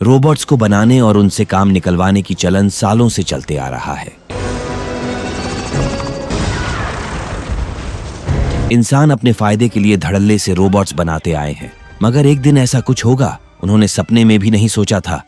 Robots को बनाने और उनसे काम निकलवाने की चलन सालों से चलते आ रहा है। इंसान अपने फायदे के लिए धड़ल्ले से रोबोट्स बनाते आए हैं, मगर एक दिन ऐसा कुछ होगा उन्होंने सपने में भी नहीं सोचा था।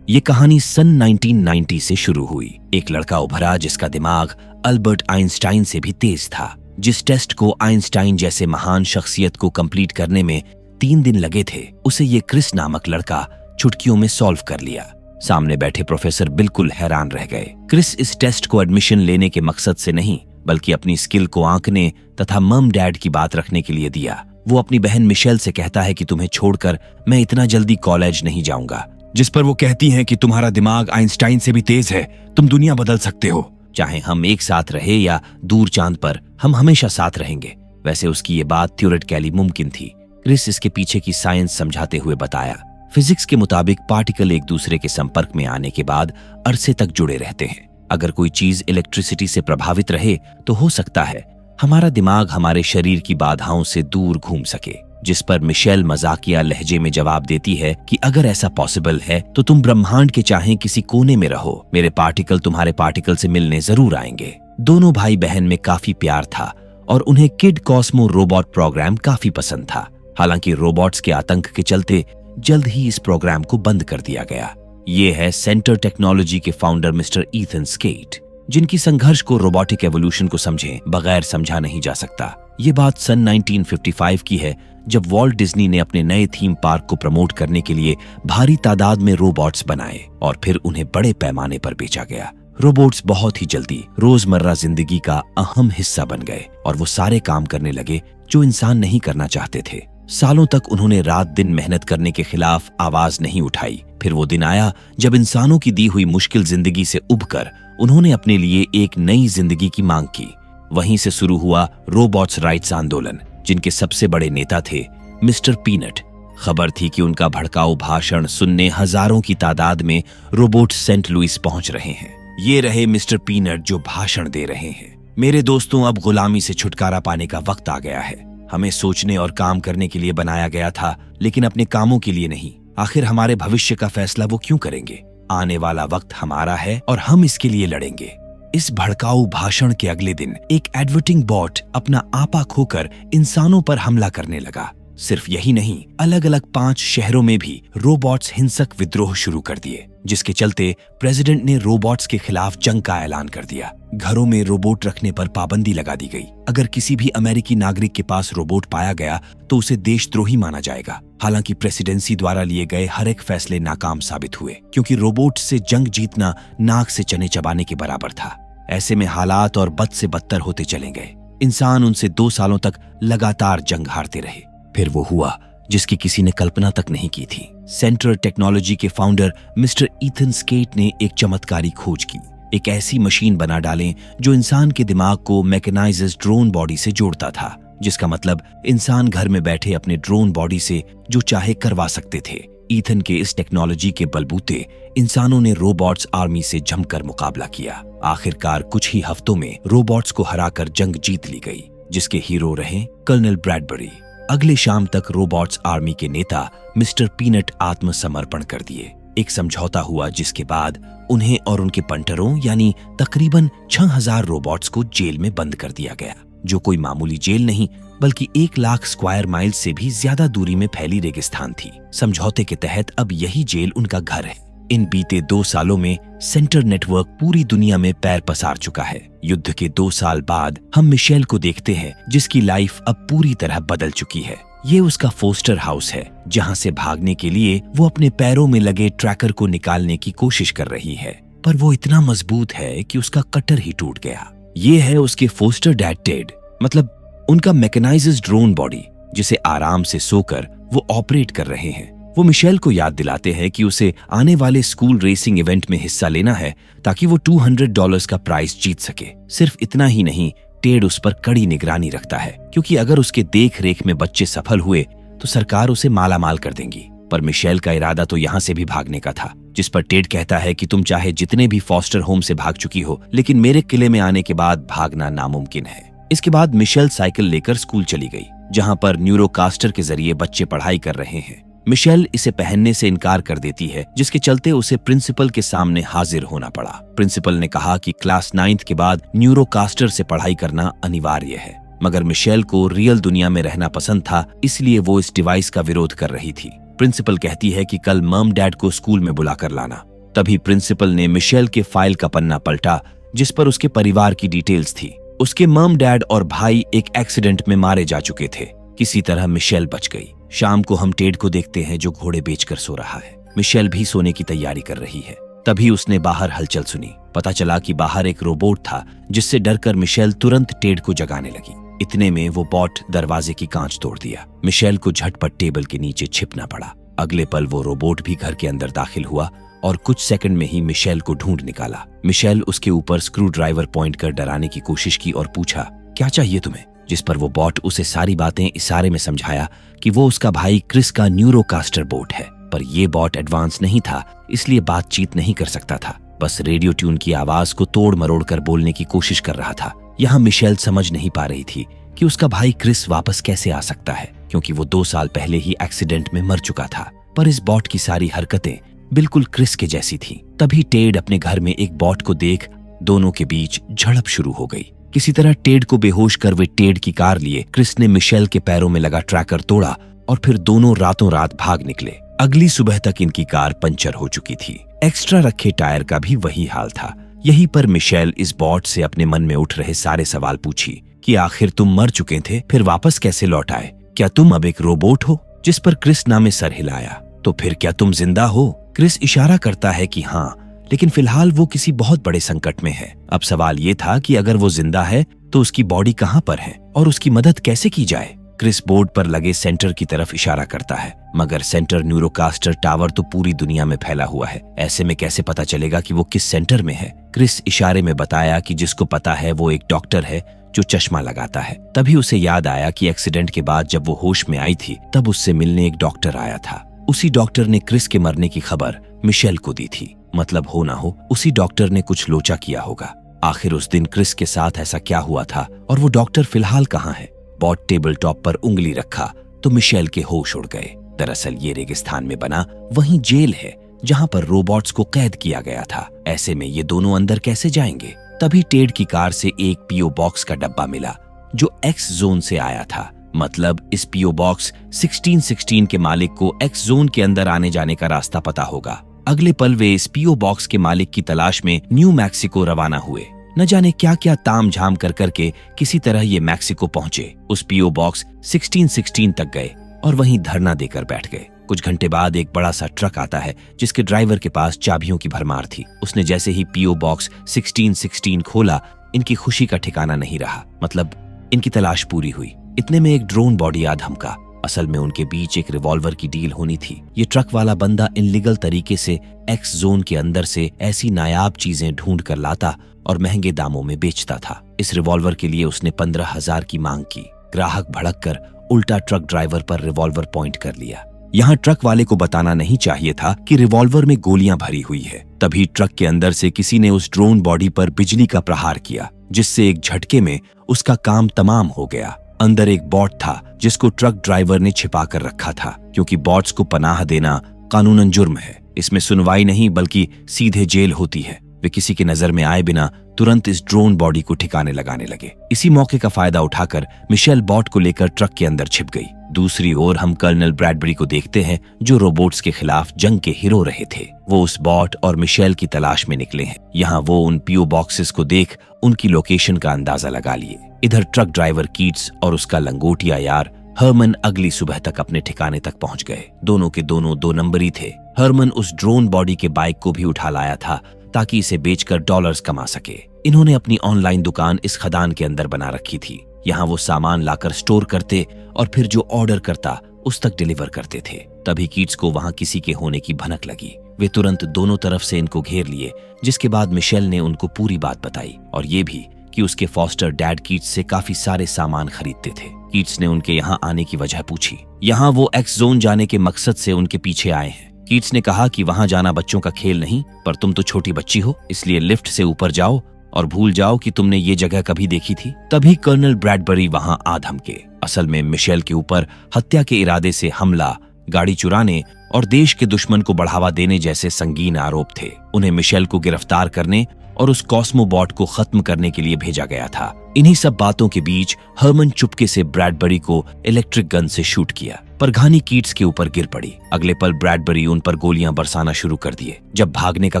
ये कहानी सन 1990 से शुरू हुई। एक लड़का उभरा जिसका दिमाग अल्बर्ट आइंस्टाइन से भी तेज था। जिस टेस्ट को आइंस्टाइन जैसे महान शख्सियत को कंप्लीट करने में 3 दिन लगे थे, उसे ये क्रिस नामक लड़का चुटकियों में सॉल्व कर लिया। सामने बैठे प्रोफेसर बिल्कुल हैरान रह गए। क्रिस इस टेस्ट को एडमिशन लेने के मकसद से नहीं, बल्कि अपनी स्किल को आंकने तथा मम डैड की बात रखने के लिए दिया। वो अपनी बहन मिशेल से कहता है कि तुम्हें छोड़कर मैं इतना जल्दी कॉलेज नहीं जाऊंगा, जिस पर वो कहती हैं कि तुम्हारा दिमाग आइंस्टाइन से भी तेज है, तुम दुनिया बदल सकते हो। चाहे हम एक साथ रहे या दूर चांद पर, हम हमेशा साथ रहेंगे। वैसे उसकी ये बात थ्योरेटिकली मुमकिन थी। क्रिस इसके पीछे की साइंस समझाते हुए बताया, फिजिक्स के मुताबिक पार्टिकल एक दूसरे के संपर्क में आने के बाद अरसे तक जुड़े रहते हैं। अगर कोई चीज इलेक्ट्रिसिटी से प्रभावित रहे तो हो सकता है हमारा दिमाग हमारे शरीर की बाधाओं से दूर घूम सके। जिस पर मिशेल मजाकिया लहजे में जवाब देती है कि अगर ऐसा पॉसिबल है तो तुम ब्रह्मांड के चाहे किसी कोने में रहो, मेरे पार्टिकल तुम्हारे पार्टिकल से मिलने जरूर आएंगे। दोनों भाई बहन में काफी प्यार था और उन्हें किड कॉस्मो रोबोट प्रोग्राम काफी पसंद था। हालांकि रोबोट्स के आतंक के चलते जल्द ही इस प्रोग्राम को बंद कर दिया गया। ये है सेंटर टेक्नोलॉजी के फाउंडर मिस्टर ईथन स्केट, जिनकी संघर्ष को रोबोटिक एवोल्यूशन को समझे बगैर समझा नहीं जा सकता। ये बात सन 1955 की है, जब वॉल्ट डिज्नी ने अपने नए थीम पार्क को प्रमोट करने के लिए भारी तादाद में रोबोट्स बनाए और फिर उन्हें बड़े पैमाने पर बेचा गया। रोबोट्स बहुत ही जल्दी रोजमर्रा जिंदगी का अहम हिस्सा बन गए और वो सारे काम करने लगे जो इंसान नहीं करना चाहते थे। सालों तक उन्होंने रात दिन मेहनत करने के खिलाफ आवाज नहीं उठाई। फिर वो दिन आया जब इंसानों की दी हुई मुश्किल जिंदगी से उबकर उन्होंने अपने लिए एक नई जिंदगी की मांग की। वहीं से शुरू हुआ रोबोट्स राइट्स आंदोलन, जिनके सबसे बड़े नेता थे मिस्टर पीनट। खबर थी कि उनका भड़काऊ भाषण सुनने हजारों की तादाद में रोबोट सेंट लुइस पहुंच रहे हैं। ये रहे मिस्टर पीनट जो भाषण दे रहे हैं, मेरे दोस्तों, अब गुलामी से छुटकारा पाने का वक्त आ गया है। हमें सोचने और काम करने के लिए बनाया गया था, लेकिन अपने कामों के लिए नहीं। आखिर हमारे भविष्य का फैसला वो क्यों करेंगे? आने वाला वक्त हमारा है और हम इसके लिए लड़ेंगे। इस भड़काऊ भाषण के अगले दिन एक एडवर्टिंग बॉट अपना आपा खोकर इंसानों पर हमला करने लगा। सिर्फ यही नहीं, अलग अलग 5 शहरों में भी रोबोट्स हिंसक विद्रोह शुरू कर दिए, जिसके चलते प्रेसिडेंट ने रोबोट्स के खिलाफ जंग का ऐलान कर दिया। घरों में रोबोट रखने पर पाबंदी लगा दी गई। अगर किसी भी अमेरिकी नागरिक के पास रोबोट पाया गया तो उसे देशद्रोही माना जाएगा। हालांकि प्रेसिडेंसी द्वारा लिए गए हर एक फैसले नाकाम साबित हुए, क्योंकि रोबोट से जंग जीतना नाक से चने चबाने के बराबर था। ऐसे में हालात और बद से बदतर होते चले गए। इंसान उनसे 2 सालों तक लगातार जंग हारते रहे। फिर वो हुआ जिसकी किसी ने कल्पना तक नहीं की थी। सेंटर टेक्नोलॉजी के फाउंडर मिस्टर ईथन स्केट ने एक चमत्कारी खोज की। एक ऐसी मशीन बना डालें जो इंसान के दिमाग को मैकेनाइज्ड ड्रोन बॉडी से जोड़ता था, जिसका मतलब इंसान घर में बैठे अपने ड्रोन बॉडी से जो चाहे करवा सकते थे। ईथन के इस टेक्नोलॉजी के बलबूते इंसानों ने रोबोट्स आर्मी से जमकर मुकाबला किया। आखिरकार कुछ ही हफ्तों में रोबोट्स को हराकर जंग जीत ली गई, जिसके हीरो रहे कर्नल ब्रैडबरी। अगले शाम तक रोबोट्स आर्मी के नेता मिस्टर पीनट आत्मसमर्पण कर दिए। एक समझौता हुआ जिसके बाद उन्हें और उनके पंटरों यानी तकरीबन 6000 रोबोट्स को जेल में बंद कर दिया गया, जो कोई मामूली जेल नहीं बल्कि 1 लाख स्क्वायर माइल से भी ज्यादा दूरी में फैली रेगिस्तान थी। समझौते के तहत अब यही जेल उनका घर है। इन बीते 2 सालों में सेंटर नेटवर्क पूरी दुनिया में पैर पसार चुका है। युद्ध के 2 साल बाद हम मिशेल को देखते हैं, जिसकी लाइफ अब पूरी तरह बदल चुकी है। ये उसका फोस्टर हाउस है, जहां से भागने के लिए वो अपने पैरों में लगे ट्रैकर को निकालने की कोशिश कर रही है, पर वो इतना मजबूत है कि उसका कटर ही टूट गया। ये है उसके फोस्टर डैड टेड, मतलब उनका मैकेनाइज्ड ड्रोन बॉडी, जिसे आराम से सोकर वो ऑपरेट कर रहे हैं। वो मिशेल को याद दिलाते हैं कि उसे आने वाले स्कूल रेसिंग इवेंट में हिस्सा लेना है ताकि वो $200 का प्राइज जीत सके। सिर्फ इतना ही नहीं, टेड उस पर कड़ी निगरानी रखता है, क्योंकि अगर उसके देख रेख में बच्चे सफल हुए तो सरकार उसे मालामाल कर देंगी। पर मिशेल का इरादा तो यहाँ से भी भागने का था, जिस पर टेड कहता है कि तुम चाहे जितने भी फॉस्टर होम से भाग चुकी हो, लेकिन मेरे किले में आने के बाद भागना नामुमकिन है। इसके बाद मिशेल साइकिल लेकर स्कूल चली गई, जहाँ पर न्यूरोकास्टर के जरिए बच्चे पढ़ाई कर रहे हैं। मिशेल इसे पहनने से इनकार कर देती है, जिसके चलते उसे प्रिंसिपल के सामने हाजिर होना पड़ा। प्रिंसिपल ने कहा कि क्लास 9th के बाद न्यूरोकास्टर से पढ़ाई करना अनिवार्य है, मगर मिशेल को रियल दुनिया में रहना पसंद था, इसलिए वो इस डिवाइस का विरोध कर रही थी। प्रिंसिपल कहती है कि कल मम डैड को स्कूल में बुलाकर लाना। तभी प्रिंसिपल ने मिशेल के फाइल का पन्ना पलटा, जिस पर उसके परिवार की डिटेल्स थी। उसके मम डैड और भाई एक एक्सीडेंट में मारे जा चुके थे। किसी तरह मिशेल बच गई। शाम को हम टेड को देखते हैं जो घोड़े बेचकर सो रहा है। मिशेल भी सोने की तैयारी कर रही है। तभी उसने बाहर हलचल सुनी। पता चला कि बाहर एक रोबोट था, जिससे डरकर मिशेल तुरंत टेड को जगाने लगी। इतने में वो बॉट दरवाजे की कांच तोड़ दिया। मिशेल को झटपट टेबल के नीचे छिपना पड़ा। अगले पल वो रोबोट भी घर के अंदर दाखिल हुआ और कुछ सेकंड में ही मिशेल को ढूंढ निकाला। मिशेल उसके ऊपर स्क्रू ड्राइवर पॉइंट कर डराने की कोशिश की और पूछा, क्या चाहिए तुम्हें? जिस पर वो बॉट उसे सारी बातें इशारे में समझाया कि वो उसका भाई क्रिस का न्यूरोकास्टर बोट है। पर ये बॉट एडवांस नहीं था, इसलिए बातचीत नहीं कर सकता था। बस रेडियो ट्यून की आवाज को तोड़ मरोड़ कर बोलने की कोशिश कर रहा था। यहाँ मिशेल समझ नहीं पा रही थी कि उसका भाई क्रिस वापस कैसे आ सकता है, क्योंकि वो 2 साल पहले ही एक्सीडेंट में मर चुका था। पर इस बॉट की सारी हरकतें बिल्कुल क्रिस के जैसी थी। तभी टेड अपने घर में एक बॉट को देख दोनों के बीच झड़प शुरू हो गई। किसी तरह टेड को बेहोश कर वे टेड की कार लिए क्रिस ने मिशेल के पैरों में लगा ट्रैकर तोड़ा और फिर दोनों रातों रात भाग निकले। अगली सुबह तक इनकी कार पंचर हो चुकी थी। एक्स्ट्रा रखे टायर का भी वही हाल था। यहीं पर मिशेल इस बॉट से अपने मन में उठ रहे सारे सवाल पूछी कि आखिर तुम मर चुके थे, फिर वापस कैसे लौट आए? क्या तुम अब एक रोबोट हो? जिस पर क्रिस ने सर हिलाया। तो फिर क्या तुम जिंदा हो? क्रिस इशारा करता है कि हाँ, लेकिन फिलहाल वो किसी बहुत बड़े संकट में है। अब सवाल ये था कि अगर वो जिंदा है तो उसकी बॉडी कहाँ पर है और उसकी मदद कैसे की जाए? क्रिस बोर्ड पर लगे सेंटर की तरफ इशारा करता है, मगर सेंटर न्यूरोकास्टर टावर तो पूरी दुनिया में फैला हुआ है। ऐसे में कैसे पता चलेगा कि वो किस सेंटर में है? क्रिस इशारे में बताया कि जिसको पता है वो एक डॉक्टर है जो चश्मा लगाता है। तभी उसे याद आया कि एक्सीडेंट के बाद जब वो होश में आई थी तब उससे मिलने एक डॉक्टर आया था। उसी डॉक्टर ने क्रिस के मरने की खबर मिशेल को दी थी। मतलब हो ना हो उसी डॉक्टर ने कुछ लोचा किया होगा। आखिर उस दिन क्रिस के साथ ऐसा क्या हुआ था और वो डॉक्टर फिलहाल कहाँ है? बॉट टेबल टॉप पर उंगली रखा तो मिशेल के होश उड़ गए। दरअसल ये रेगिस्तान में बना वही जेल है जहाँ पर रोबोट्स को कैद किया गया था। ऐसे में ये दोनों अंदर कैसे जाएंगे? तभी टेड की कार से एक पीओ बॉक्स का डब्बा मिला जो एक्स जोन से आया था। मतलब इस पीओ बॉक्स 1616 के मालिक को एक्स जोन के अंदर आने जाने का रास्ता पता होगा। अगले पल वे इस पीओ बॉक्स के मालिक की तलाश में न्यू मैक्सिको रवाना हुए। न जाने क्या क्या ताम झाम कर करके किसी तरह ये मैक्सिको पहुंचे। उस पीओ बॉक्स 1616 तक गए और वहीं धरना देकर बैठ गए। कुछ घंटे बाद एक बड़ा सा ट्रक आता है जिसके ड्राइवर के पास चाबियों की भरमार थी। उसने जैसे ही पीओ बॉक्स 1616 खोला, इनकी खुशी का ठिकाना नहीं रहा। मतलब इनकी तलाश पूरी हुई। इतने में एक ड्रोन बॉडी आ धमका। असल में उनके बीच एक रिवॉल्वर की डील होनी थी। ये ट्रक वाला बंदा इनलीगल तरीके से एक्स जोन के अंदर से ऐसी नायाब चीजें ढूंढ कर लाता और महंगे दामों में बेचता था। इस रिवॉल्वर के लिए उसने 15,000 की मांग की। ग्राहक भड़क कर उल्टा ट्रक ड्राइवर पर रिवॉल्वर पॉइंट कर लिया। यहाँ ट्रक वाले को बताना नहीं चाहिए था कि रिवॉल्वर में गोलियां भरी हुई है। तभी ट्रक के अंदर से किसी ने उस ड्रोन बॉडी पर बिजली का प्रहार किया, जिससे एक झटके में उसका काम तमाम हो गया। अंदर एक बॉट था जिसको ट्रक ड्राइवर ने छिपा कर रखा था, क्योंकि बॉट्स को पनाह देना कानूनन जुर्म है। इसमें सुनवाई नहीं बल्कि सीधे जेल होती है। वे किसी की नजर में आए बिना तुरंत इस ड्रोन बॉडी को ठिकाने लगाने लगे। इसी मौके का फायदा उठाकर मिशेल बॉट को लेकर ट्रक के अंदर छिप गई। दूसरी ओर हम कर्नल ब्रैडबरी को देखते हैं जो रोबोट्स के खिलाफ जंग के हीरो रहे थे। वो उस बॉट और मिशेल की तलाश में निकले हैं। यहाँ वो उन पीओ बॉक्सेस को देख उनकी लोकेशन का अंदाजा लगा लिए। इधर ट्रक ड्राइवर कीट्स और उसका लंगोटिया यार हरमन अगली सुबह तक अपने ठिकाने तक पहुंच गए। दोनों के दोनों 2 नंबरी थे। हरमन उस ड्रोन बॉडी के बाइक को भी उठा लाया था ताकि इसे बेचकर डॉलर्स कमा सके। इन्होंने अपनी ऑनलाइन दुकान इस खदान के अंदर बना रखी थी। यहाँ वो सामान लाकर स्टोर करते और फिर जो ऑर्डर करता उस तक डिलीवर करते थे। तभी कीट्स को वहाँ किसी के होने की भनक लगी। वे तुरंत दोनों तरफ से इनको घेर लिए, जिसके बाद मिशेल ने उनको पूरी बात बताई और ये भी कि उसके फॉस्टर डैड कीट्स से काफी सारे सामान खरीदते थे। कीट्स ने उनके यहाँ आने की वजह पूछी। यहाँ वो एक्स जोन जाने के मकसद से उनके पीछे आए हैं। कीट्स ने कहा कि वहां जाना बच्चों का खेल नहीं, पर तुम तो छोटी बच्ची हो, इसलिए लिफ्ट से ऊपर जाओ और भूल जाओ कि तुमने ये जगह कभी देखी थी। तभी कर्नल ब्रैडबरी वहां आ धमके। असल में मिशेल के ऊपर हत्या के इरादे से हमला गाड़ी चुराने और देश के दुश्मन को बढ़ावा देने जैसे संगीन आरोप थे। उन्हें मिशेल को गिरफ्तार करने और उस कॉस्मोबॉट को खत्म करने के लिए भेजा गया था। इन्हीं सब बातों के बीच हर्मन चुपके से ब्रैडबरी को इलेक्ट्रिक गन से शूट किया, पर घानी कीट्स के ऊपर गिर पड़ी। अगले पल ब्रैडबरी उन पर गोलियां बरसाना शुरू कर दिए। जब भागने का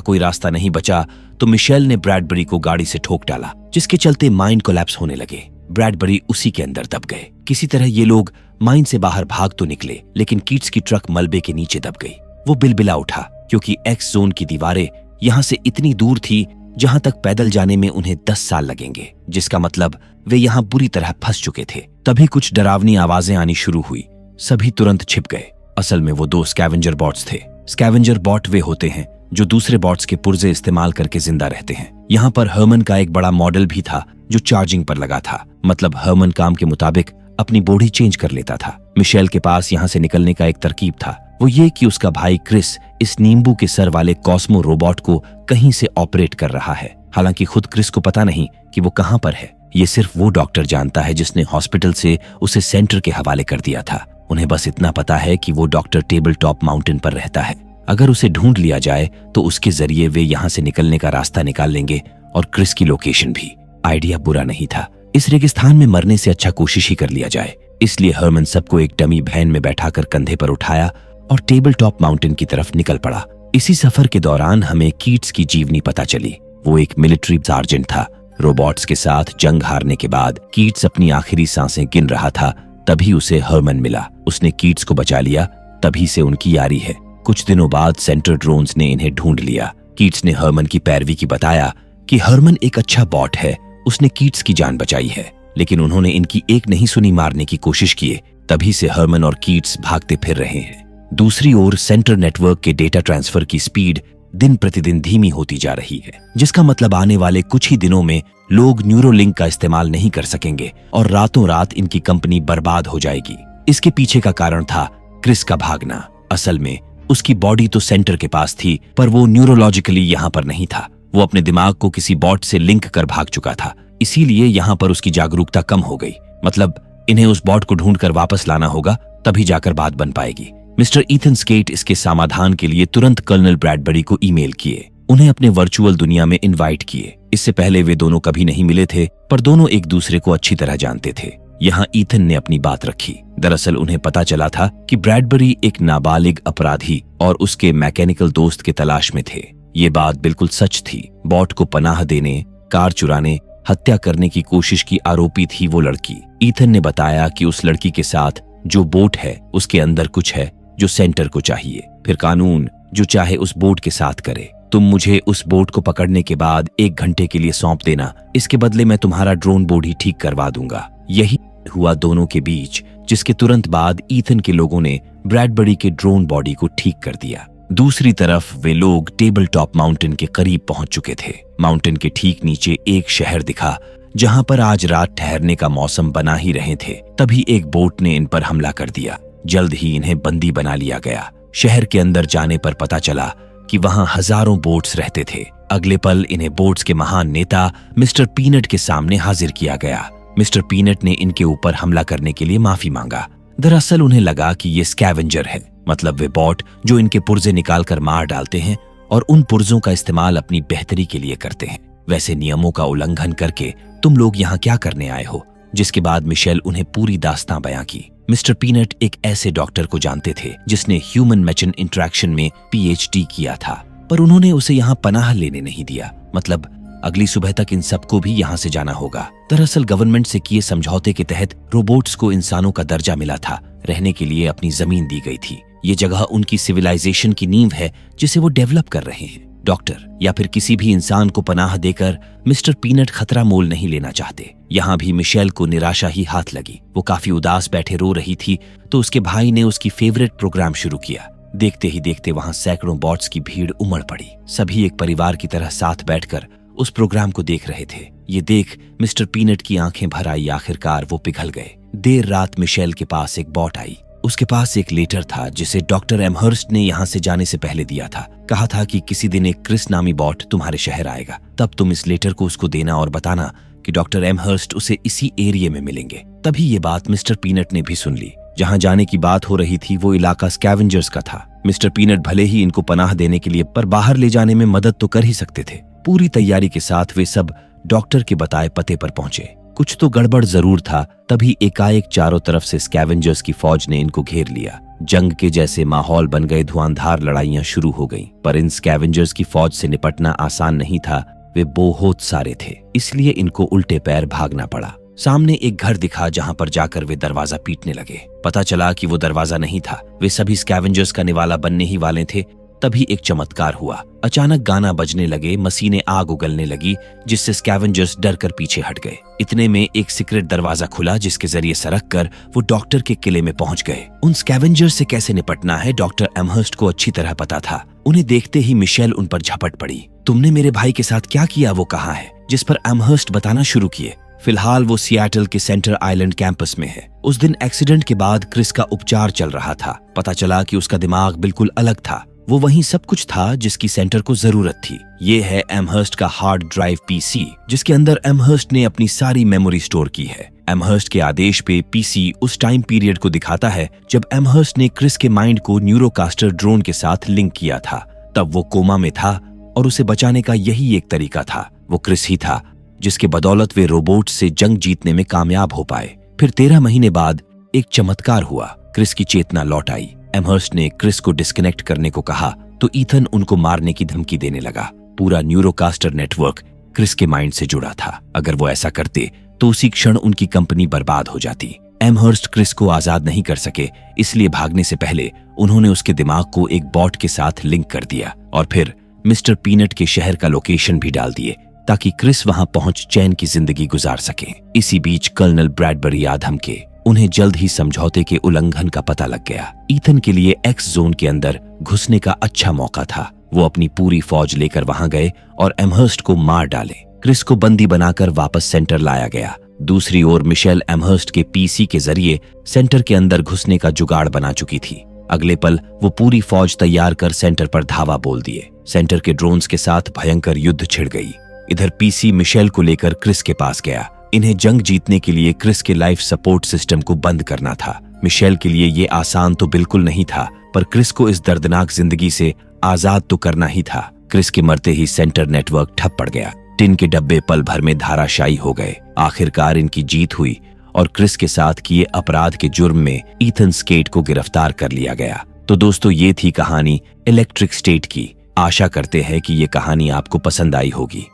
कोई रास्ता नहीं बचा तो मिशेल ने ब्रैडबरी को गाड़ी से ठोक डाला, जिसके चलते माइंड कोलैप्स होने लगे। ब्रैडबरी उसी के अंदर दब गए। किसी तरह ये लोग माइन से बाहर भाग तो निकले, लेकिन कीट्स की ट्रक मलबे के नीचे दब गई। वो बिलबिला उठा, क्योंकि एक्स जोन की दीवारें यहां से इतनी दूर थी जहां तक पैदल जाने में उन्हें 10 साल लगेंगे, जिसका मतलब वे यहां बुरी तरह फंस चुके थे। तभी कुछ डरावनी आवाजें आनी शुरू हुई। सभी तुरंत छिप गए। असल में वो 2 स्कैवेंजर बॉट्स थे। स्कैवेंजर बॉट वे होते हैं जो दूसरे बॉट्स के पुर्जे इस्तेमाल करके जिंदा रहते हैं। यहाँ पर हर्मन का एक बड़ा मॉडल भी था जो चार्जिंग पर लगा था। मतलब हर्मन काम के मुताबिक अपनी बॉडी चेंज कर लेता था। मिशेल के पास यहाँ से निकलने का एक तरकीब था, वो ये कि उसका भाई क्रिस इस नींबू के सर वाले कॉस्मो रोबोट को कहीं से ऑपरेट कर रहा है। हालांकि खुद क्रिस को पता नहीं कि वो कहां पर है। ये सिर्फ वो डॉक्टर जानता है जिसने हॉस्पिटल से उसे सेंटर के हवाले कर दिया था। उन्हें बस इतना पता है कि वो डॉक्टर टेबल टॉप माउंटेन पर रहता है। अगर उसे ढूंढ लिया जाए तो उसके जरिए वे यहाँ से निकलने का रास्ता निकाल लेंगे, और क्रिस की लोकेशन भी। आइडिया बुरा नहीं था। इस रेगिस्तान में मरने से अच्छा कोशिश ही कर लिया जाए। इसलिए हर्मन सबको एक डमी वैन में बैठाकर कंधे पर उठाया और टेबल टॉप माउंटेन की तरफ निकल पड़ा। इसी सफर के दौरान हमें कीट्स की जीवनी पता चली। वो एक मिलिट्री सार्जेंट था। रोबोट्स के साथ जंग हारने के बाद कीट्स अपनी आखिरी सांसें गिन रहा था, तभी उसे हर्मन मिला। उसने कीट्स को बचा लिया। तभी से उनकी यारी है। कुछ दिनों बाद सेंटर ड्रोन्स ने इन्हें ढूंढ लिया। कीट्स ने हर्मन की पैरवी की बताया कि हर्मन एक अच्छा बॉट है, उसने कीट्स की जान बचाई है। लेकिन उन्होंने इनकी एक नहीं सुनी, मारने की कोशिश किए। तभी से हर्मन और कीट्स भागते फिर रहे हैं। दूसरी ओर सेंटर नेटवर्क के डेटा ट्रांसफर की स्पीड दिन प्रतिदिन धीमी होती जा रही है, जिसका मतलब आने वाले कुछ ही दिनों में लोग न्यूरोलिंक का इस्तेमाल नहीं कर सकेंगे और रातों रात इनकी कंपनी बर्बाद हो जाएगी। इसके पीछे का कारण था क्रिस का भागना। असल में उसकी बॉडी तो सेंटर के पास थी, पर वो न्यूरोलॉजिकली यहाँ पर नहीं था। वो अपने दिमाग को किसी बॉट से लिंक कर भाग चुका था। इसीलिए यहाँ पर उसकी जागरूकता कम हो गई। मतलब इन्हें उस बॉट को ढूंढकर वापस लाना होगा, तभी जाकर बात बन पाएगी। मिस्टर ईथन स्केट इसके समाधान के लिए तुरंत कर्नल ब्रैडबरी को ईमेल किए, उन्हें अपने वर्चुअल दुनिया में इनवाइट किए। इससे पहले वे दोनों कभी नहीं मिले थे, पर दोनों एक दूसरे को अच्छी तरह जानते थे। यहाँ ईथन ने अपनी बात रखी। दरअसल उन्हें पता चला था कि ब्रैडबरी एक नाबालिग अपराधी और उसके मैकेनिकल दोस्त के तलाश में थे। ये बात बिल्कुल सच थी। बॉट को पनाह देने, कार चुराने, हत्या करने की कोशिश की आरोपी थी वो लड़की। ईथन ने बताया कि उस लड़की के साथ जो बोट है उसके अंदर कुछ है जो सेंटर को चाहिए। फिर कानून जो चाहे उस बोट के साथ करे। तुम मुझे उस बोट को पकड़ने के बाद 1 घंटे के लिए सौंप देना, इसके बदले मैं तुम्हारा ड्रोन बॉडी ठीक करवा दूंगा। यही हुआ दोनों के बीच, जिसके तुरंत बाद ईथन के लोगों ने ब्रैडबरी के ड्रोन बॉडी को ठीक कर दिया। दूसरी तरफ वे लोग टेबल टॉप माउंटेन के करीब पहुंच चुके थे। माउंटेन के ठीक नीचे एक शहर दिखा जहां पर आज रात ठहरने का मौसम बना ही रहे थे। तभी एक बोट ने इन पर हमला कर दिया। जल्द ही इन्हें बंदी बना लिया गया। शहर के अंदर जाने पर पता चला कि वहां हजारों बोट्स रहते थे। अगले पल इन्हें बोट्स के महान नेता मिस्टर पीनट के सामने हाजिर किया गया। मिस्टर पीनट ने इनके ऊपर हमला करने के लिए माफी मांगा। दरअसल उन्हें लगा कि ये स्कैवेंजर है, मतलब वे बॉट जो इनके पुर्जे निकाल कर मार डालते हैं और उन पुर्जों का इस्तेमाल अपनी बेहतरी के लिए करते हैं। वैसे नियमों का उल्लंघन करके तुम लोग यहाँ क्या करने आए हो? जिसके बाद मिशेल उन्हें पूरी दास्तां बयां की। मिस्टर पीनट एक ऐसे डॉक्टर को जानते थे जिसने ह्यूमन मैचिन इंटरेक्शन में PhD किया था, पर उन्होंने उसे यहाँ पनाह लेने नहीं दिया। मतलब अगली सुबह तक इन सबको भी यहाँ से जाना होगा। दरअसल गवर्नमेंट से किए समझौते के तहत रोबोट्स को इंसानों का दर्जा मिला था। रहने के लिए अपनी जमीन दी गई थी। ये जगह उनकी सिविलाइजेशन की नींव है जिसे वो डेवलप कर रहे हैं। डॉक्टर या फिर किसी भी इंसान को पनाह देकर मिस्टर पीनट खतरा मोल नहीं लेना चाहते। यहाँ भी मिशेल को निराशा ही हाथ लगी। वो काफी उदास बैठे रो रही थी तो उसके भाई ने उसकी फेवरेट प्रोग्राम शुरू किया। देखते ही देखते वहां सैकड़ों बॉट्स की भीड़ उमड़ पड़ी। सभी एक परिवार की तरह साथ बैठकर उस प्रोग्राम को देख रहे थे। ये देख मिस्टर पीनट की आंखें भर आई। आखिरकार वो पिघल गए। देर रात मिशेल के पास एक बॉट आई। उसके पास एक लेटर था जिसे डॉक्टर एमहर्स्ट ने यहाँ से जाने से पहले दिया था। कहा था कि किसी दिन एक क्रिस नामी बॉट तुम्हारे शहर आएगा, तब तुम इस लेटर को उसको देना और बताना कि डॉक्टर एमहर्स्ट उसे इसी एरिया में मिलेंगे। तभी ये बात मिस्टर पीनट ने भी सुन ली। जहां जाने की बात हो रही थी वो इलाका स्कैवेंजर्स का था। मिस्टर पीनट भले ही इनको पनाह देने के लिए पर बाहर ले जाने में मदद तो कर ही सकते थे। पूरी तैयारी के साथ वे सब डॉक्टर के बताए पते पर पहुंचे। कुछ तो गड़बड़ जरूर था, तभी एकाएक चारों तरफ से स्कैवेंजर्स की फौज ने इनको घेर लिया। जंग के जैसे माहौल बन गए, धुआंधार लड़ाइयां शुरू हो गईं। पर इन स्कैवेंजर्स की फौज से निपटना आसान नहीं था, वे बहुत सारे थे, इसलिए इनको उल्टे पैर भागना पड़ा। सामने एक घर दिखा जहां पर जाकर वे दरवाजा पीटने लगे। पता चला कि वो दरवाजा नहीं था, वे सभी स्कैवेंजर्स का निवाला बनने ही वाले थे। तभी एक चमत्कार हुआ। अचानक गाना बजने लगे, मशीनें आग उगलने लगी, जिससे स्कैवेंजर्स डर कर पीछे हट गए। इतने में एक सीक्रेट दरवाजा खुला, जिसके जरिए सरक कर वो डॉक्टर के किले में पहुंच गए। उन स्कैवेंजर्स से कैसे निपटना है डॉक्टर एमहर्स्ट को अच्छी तरह पता था। उन्हें देखते ही मिशेल उन पर झपट पड़ी। तुमने मेरे भाई के साथ क्या किया वो कहाँ है? जिस पर एमहर्स्ट बताना शुरू किए। फिलहाल वो सिएटल के सेंटर आइलैंड कैंपस में है। उस दिन एक्सीडेंट के बाद क्रिस का उपचार चल रहा था। पता चला कि उसका दिमाग बिल्कुल अलग था। वो वहीं सब कुछ था जिसकी सेंटर को जरूरत थी। ये है एमहर्स्ट का हार्ड ड्राइव पीसी, जिसके अंदर एमहर्स्ट ने अपनी सारी मेमोरी स्टोर की है। एमहर्स्ट के आदेश पे पीसी उस टाइम पीरियड को दिखाता है जब एमहर्स्ट ने क्रिस के माइंड को न्यूरोकास्टर ड्रोन के साथ लिंक किया था। तब वो कोमा में था और उसे बचाने का यही एक तरीका था। वो क्रिस ही था जिसके बदौलत वे रोबोट से जंग जीतने में कामयाब हो पाए। फिर 13 महीने बाद एक चमत्कार हुआ। क्रिस की चेतना लौट आई। एमहर्स्ट ने क्रिस को डिस्कनेक्ट करने को कहा तो ईथन उनको मारने की धमकी देने लगा। पूरा न्यूरोकास्टर नेटवर्क क्रिस के माइंड से जुड़ा था। अगर वो ऐसा करते तो उसी क्षण उनकी कंपनी बर्बाद हो जाती। एमहर्स्ट क्रिस को आजाद नहीं कर सके, इसलिए भागने से पहले उन्होंने उसके दिमाग को एक बॉट के साथ लिंक कर दिया और फिर मिस्टर पीनट के शहर का लोकेशन भी डाल दिए ताकि क्रिस वहां पहुंच चैन की जिंदगी गुजार सके। इसी बीच कर्नल ब्रैडबरी आ धमके। उन्हें जल्द ही समझौते के उल्लंघन का पता लग गया। ईथन के लिए एक्स जोन के अंदर घुसने का अच्छा मौका था। वो अपनी पूरी फौज लेकर वहां गए और एमहर्स्ट को मार डाले। क्रिस को बंदी बनाकर वापस सेंटर लाया गया। दूसरी ओर मिशेल एमहर्स्ट के पीसी के जरिए सेंटर के अंदर घुसने का जुगाड़ बना चुकी थी। अगले पल वो पूरी फौज तैयार कर सेंटर पर धावा बोल दिए। सेंटर के ड्रोन्स के साथ भयंकर युद्ध छिड़ गई। इधर पीसी मिशेल को लेकर क्रिस के पास गया। इन्हें जंग जीतने के लिए क्रिस के लाइफ सपोर्ट सिस्टम को बंद करना था। मिशेल के लिए ये आसान तो बिल्कुल नहीं था, पर क्रिस को इस दर्दनाक जिंदगी से आजाद तो करना ही था। क्रिस के मरते ही सेंटर नेटवर्क ठप पड़ गया। टिन के डब्बे पल भर में धाराशायी हो गए। आखिरकार इनकी जीत हुई और क्रिस के साथ किए अपराध के जुर्म में ईथन स्केट को गिरफ्तार कर लिया गया। तो दोस्तों, ये थी कहानी इलेक्ट्रिक स्टेट की। आशा करते हैं कि ये कहानी आपको पसंद आई होगी।